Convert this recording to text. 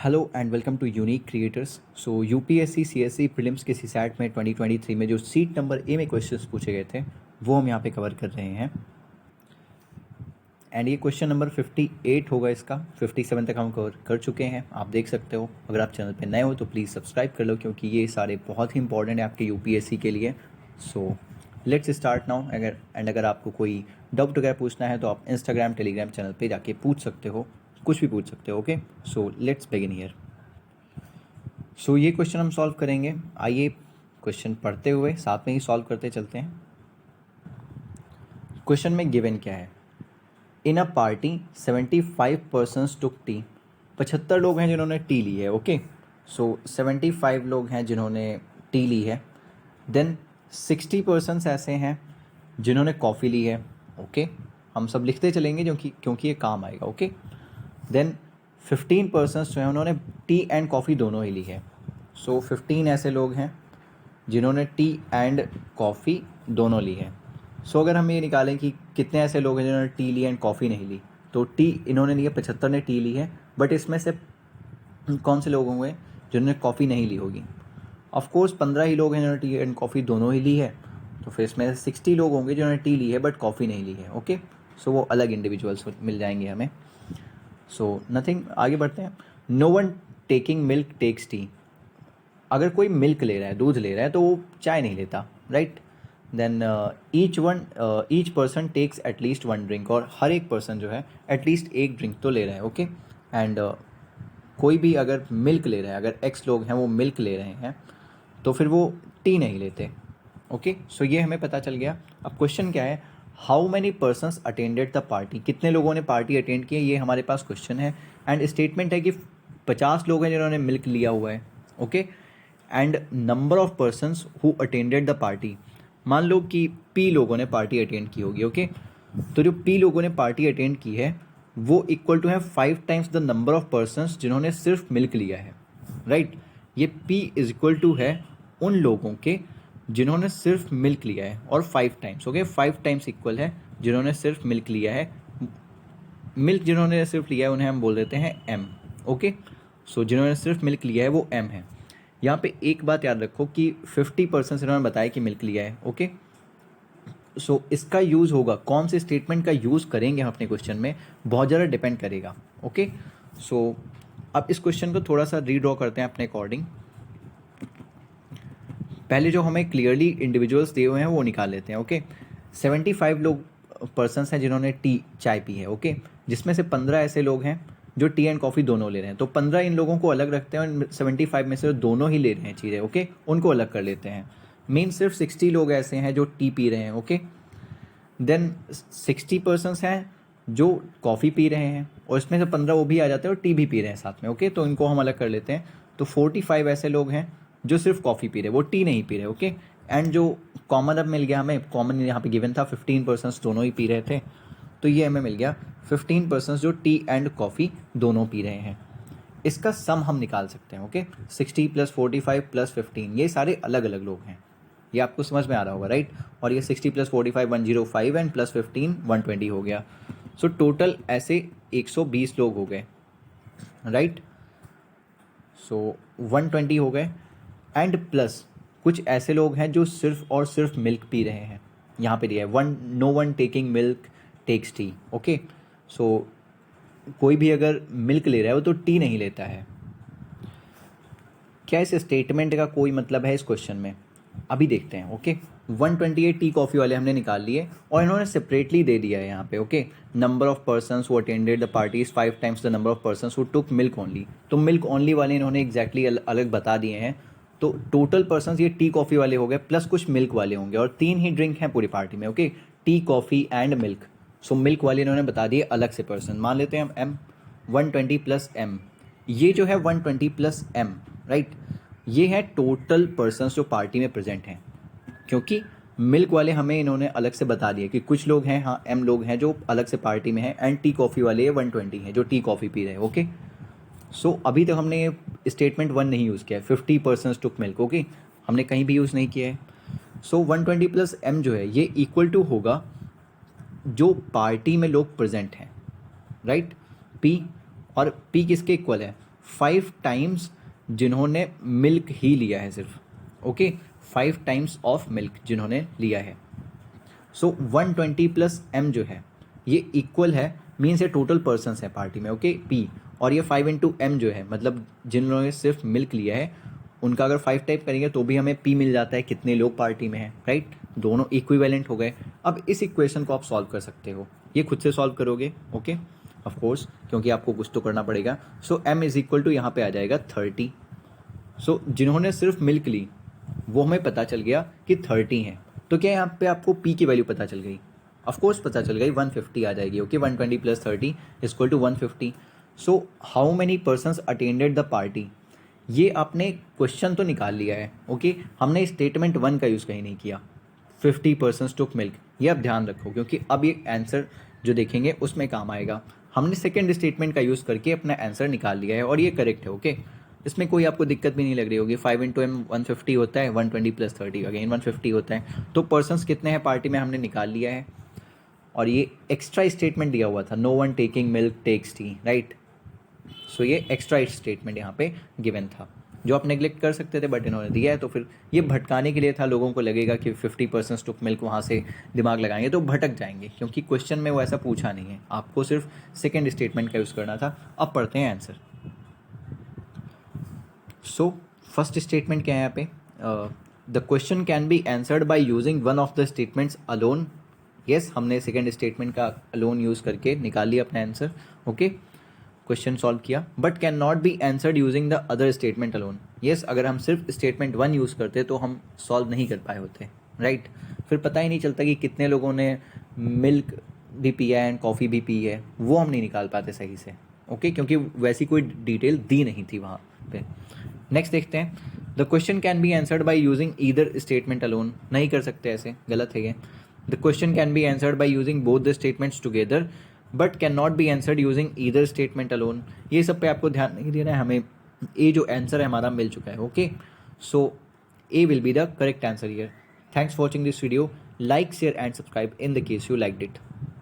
Hello and welcome to unique creators. So UPSC CSC prelims के CSAT में 2023 में जो सीट नंबर ए में क्वेश्चंस पूछे गए थे वो हम यहाँ पे कवर कर रहे हैं। एंड ये क्वेश्चन नंबर 58 होगा, इसका 57 तक हम कवर कर चुके हैं, आप देख सकते हो। अगर आप चैनल पे नए हो तो प्लीज़ सब्सक्राइब कर लो क्योंकि ये सारे बहुत ही इंपॉर्टेंट है आपके यूपीएससी के लिए। So let's start now. अगर आपको कोई डाउट वगैरह पूछना है तो आप इंस्टाग्राम टेलीग्राम चैनल पे जाके पूछ सकते हो, कुछ भी पूछ सकते हो। Okay, so let's begin here. So ये क्वेश्चन हम सॉल्व करेंगे। आइए क्वेश्चन पढ़ते हुए साथ में ही सॉल्व करते चलते हैं। क्वेश्चन में गिवन क्या है? In a party 75 persons took tea. 75 लोग हैं जिन्होंने टी ली है। ओके, सो 75 लोग हैं जिन्होंने टी ली है। देन 60 पर्सन्स ऐसे हैं जिन्होंने कॉफ़ी ली है। ओके, हम सब लिखते चलेंगे क्योंकि ये काम आएगा। ओके, देन 15 पर्सन्स जो हैं उन्होंने टी एंड कॉफ़ी दोनों ही ली है। सो 15 ऐसे लोग हैं जिन्होंने टी एंड कॉफ़ी दोनों ली है। सो अगर हम ये निकालें कि कितने ऐसे लोग हैं जिन्होंने टी ली एंड कॉफ़ी नहीं ली, तो टी इन्होंने ली है, 75 ने टी ली है, बट इसमें से कौन से लोग होंगे जिन्होंने कॉफ़ी नहीं ली होगी? ऑफ कोर्स 15 ही लोग हैं जिन्होंने टी एंड कॉफ़ी दोनों ही ली है, तो फिर इसमें 60 लोग होंगे जिन्होंने टी ली है बट कॉफ़ी नहीं ली है। ओके, सो वो अलग इंडिविजुअल्स मिल जाएंगे हमें। सो नथिंग, आगे बढ़ते हैं। No one taking milk takes tea. अगर कोई मिल्क ले रहा है, दूध ले रहा है, तो वो चाय नहीं लेता, right? Then each person takes at least one drink. और हर एक पर्सन जो है एटलीस्ट एक ड्रिंक तो ले रहा है। ओके, एंड कोई भी अगर मिल्क ले रहा है, अगर एक्स लोग हैं वो मिल्क ले रहे हैं, तो फिर वो टी नहीं लेते। ओके, सो ये हमें पता चल गया। अब क्वेश्चन क्या है? How many persons attended the party. कितने लोगों ने पार्टी अटेंड की है, ये हमारे पास क्वेश्चन है। एंड स्टेटमेंट है कि 50 लोग हैं जिन्होंने मिल्क लिया हुआ है। Okay, and number of persons who attended the party. मान लो कि पी लोगों ने पार्टी अटेंड की होगी। ओके, तो जो पी लोगों ने पार्टी अटेंड की है वो इक्वल टू है 5 times the number of persons जिन्होंने सिर्फ मिल्क लिया है, राइट? ये पी इज इक्वल टू है उन लोगों के जिन्होंने सिर्फ मिल्क लिया है, और 5 टाइम्स। ओके, 5 टाइम्स इक्वल है जिन्होंने सिर्फ मिल्क लिया है। मिल्क जिन्होंने सिर्फ लिया है उन्हें हम बोल देते हैं एम। ओके, सो जिन्होंने सिर्फ मिल्क लिया है वो एम है। यहाँ पे एक बात याद रखो कि 50% इन्होंने बताया कि मिल्क लिया है। ओके, सो इसका यूज़ होगा, कौन से स्टेटमेंट का यूज़ करेंगे हम अपने क्वेश्चन में, बहुत ज़्यादा डिपेंड करेगा। ओके, सो अब इस क्वेश्चन को थोड़ा सा रीड्रॉ करते हैं अपने अकॉर्डिंग। पहले जो हमें क्लियरली इंडिविजुअल्स दिए हुए हैं वो निकाल लेते हैं। ओके, 75 लोग पर्सनस हैं जिन्होंने टी चाय पी है। ओके, जिसमें से 15 ऐसे लोग हैं जो टी एंड कॉफ़ी दोनों ले रहे हैं, तो 15 इन लोगों को अलग रखते हैं और 75 में से दोनों ही ले रहे हैं चीज़ें। ओके, उनको अलग कर लेते हैं। मेन सिर्फ 60 लोग ऐसे हैं जो टी पी रहे हैं। ओके, देन 60 पर्सनस हैं जो कॉफ़ी पी रहे हैं, और इसमें से 15 वो भी आ जाते हैं और टी भी पी रहे हैं साथ में। ओके, तो इनको हम अलग कर लेते हैं। तो 45 ऐसे लोग हैं जो सिर्फ कॉफ़ी पी रहे हैं, वो टी नहीं पी रहे। ओके, एंड जो कॉमन अब मिल गया हमें, कॉमन यहाँ पे गिवन था 15 पर्सनस दोनों ही पी रहे थे, तो ये हमें मिल गया 15 पर्सनस जो टी एंड कॉफ़ी दोनों पी रहे हैं। इसका सम हम निकाल सकते हैं। ओके, 60 + 45 + 15, ये सारे अलग अलग लोग हैं, ये आपको समझ में आ रहा होगा, राइट? और ये 60 + 45 105 एंड +15 120 हो गया। सो टोटल ऐसे 120 लोग हो गए, राइट? सो 120 हो गए, एंड प्लस कुछ ऐसे लोग हैं जो सिर्फ और सिर्फ मिल्क पी रहे हैं। यहाँ पे दिया है no one taking milk takes tea. Okay, so कोई भी अगर मिल्क ले रहा है वो तो टी नहीं लेता है। क्या इस स्टेटमेंट का कोई मतलब है इस क्वेश्चन में? अभी देखते हैं। ओके, 128 टी कॉफ़ी वाले हमने निकाल लिए और इन्होंने सेपरेटली दे दिया है यहाँ पे। Okay, number of persons who attended the party is 5 times the number of persons who took milk only. तो मिल्क ओनली वाले इन्होंने एग्जैक्टली अलग बता दिए हैं। तो टोटल पर्सनस ये टी कॉफ़ी वाले हो गए, प्लस कुछ मिल्क वाले होंगे, और 3 ही ड्रिंक हैं पूरी पार्टी में। Okay, tea coffee and milk. So milk वाले इन्होंने बता दिए अलग से पर्सन, मान लेते हैं हम एम। 120 + m, ये जो है 120 + m, राइट? ये है टोटल पर्सनस जो पार्टी में प्रेजेंट हैं, क्योंकि मिल्क वाले हमें इन्होंने अलग से बता दिया कि कुछ लोग हैं, हाँ एम लोग हैं जो अलग से पार्टी में हैं, एंड टी कॉफ़ी वाले 120 हैं जो टी कॉफ़ी पी रहे हैं। ओके, सो अभी तक हमने स्टेटमेंट 1 नहीं यूज़ किया है, 50 पर्सनस टुक मिल्क। ओके, हमने कहीं भी यूज़ नहीं किया है। सो 120 + m जो है ये इक्वल टू होगा जो पार्टी में लोग प्रेजेंट हैं, राइट? पी, और पी किसके इक्वल है? 5 टाइम्स जिन्होंने मिल्क ही लिया है सिर्फ, ओके, 5 टाइम्स ऑफ मिल्क जिन्होंने लिया है। सो 120 प्लस m जो है ये इक्वल है, मीन्स ये टोटल पर्सनस है पार्टी में, ओके, p, और ये 5 इंटू m जो है मतलब जिन्होंने सिर्फ मिल्क लिया है उनका अगर 5 टाइप करेंगे तो भी हमें p मिल जाता है कितने लोग पार्टी में हैं, राइट। दोनों इक्विवेलेंट हो गए। अब इस इक्वेशन को आप सॉल्व कर सकते हो, ये खुद से सॉल्व करोगे, ओके, ऑफ कोर्स, क्योंकि आपको कुछ तो करना पड़ेगा। सो m इज इक्वल टू यहाँ पे आ जाएगा 30। सो जिन्होंने सिर्फ मिल्क ली वो हमें पता चल गया कि 30 है, तो क्या यहाँ पे आपको p की वैल्यू पता चल गई? ऑफ कोर्स पता चल गई, 150 आ जाएगी, okay, 120 plus 30 equal to 150। So how many persons attended the party, ये आपने क्वेश्चन तो निकाल लिया है, ओके, हमने स्टेटमेंट 1 का यूज़ कहीं नहीं किया, 50 पर्सनस टुक मिल्क, ये आप ध्यान रखो क्योंकि अब ये आंसर जो देखेंगे उसमें काम आएगा। हमने सेकेंड स्टेटमेंट का यूज़ करके अपना आंसर निकाल लिया है और ये करेक्ट है, ओके, इसमें कोई आपको दिक्कत भी नहीं लग रही होगी। 5 इंटू m 150 होता है, 120 प्लस 30 अगेन 150 होता है, तो पर्सनस कितने हैं पार्टी में हमने निकाल लिया है। और ये एक्स्ट्रा स्टेटमेंट दिया हुआ था, no one taking milk takes tea, right. So ये एक्स्ट्रा स्टेटमेंट यहाँ पे गिवन था जो आप नेग्लेक्ट कर सकते थे, बट इन्होंने दिया है तो फिर ये भटकाने के लिए था। लोगों को लगेगा कि 50% टुक मिल्क, वहाँ से दिमाग लगाएंगे तो भटक जाएंगे, क्योंकि क्वेश्चन में वो ऐसा पूछा नहीं है, आपको सिर्फ सेकेंड स्टेटमेंट का यूज़ करना था। अब पढ़ते हैं आंसर। सो फर्स्ट स्टेटमेंट क्या है यहाँ पे, the question can be answered by using one of the statements alone. Yes, हमने सेकेंड स्टेटमेंट का अलोन यूज़ करके निकाल लिया अपना आंसर, ओके, क्वेश्चन सॉल्व किया। But can not be answered using the other statement alone. Yes, अगर हम सिर्फ स्टेटमेंट 1 यूज़ करते तो हम सॉल्व नहीं कर पाए होते, राइट। फिर पता ही नहीं चलता कि कितने लोगों ने मिल्क भी पिया है एंड कॉफ़ी भी पी है, वो हम नहीं निकाल पाते सही से, ओके, क्योंकि वैसी कोई डिटेल दी नहीं थी वहाँ पे। नेक्स्ट देखते हैं, the question can be answered by using either statement alone. नहीं कर सकते ऐसे, गलत है ये। The question can be answered by using both the statements together but can not be answered using either statement alone. ये सब पे आपको ध्यान नहीं देना है, हमें ए जो आंसर है हमारा मिल चुका है, okay. So A will be the correct answer here. Thanks for watching this video, like share and subscribe in the case you liked it.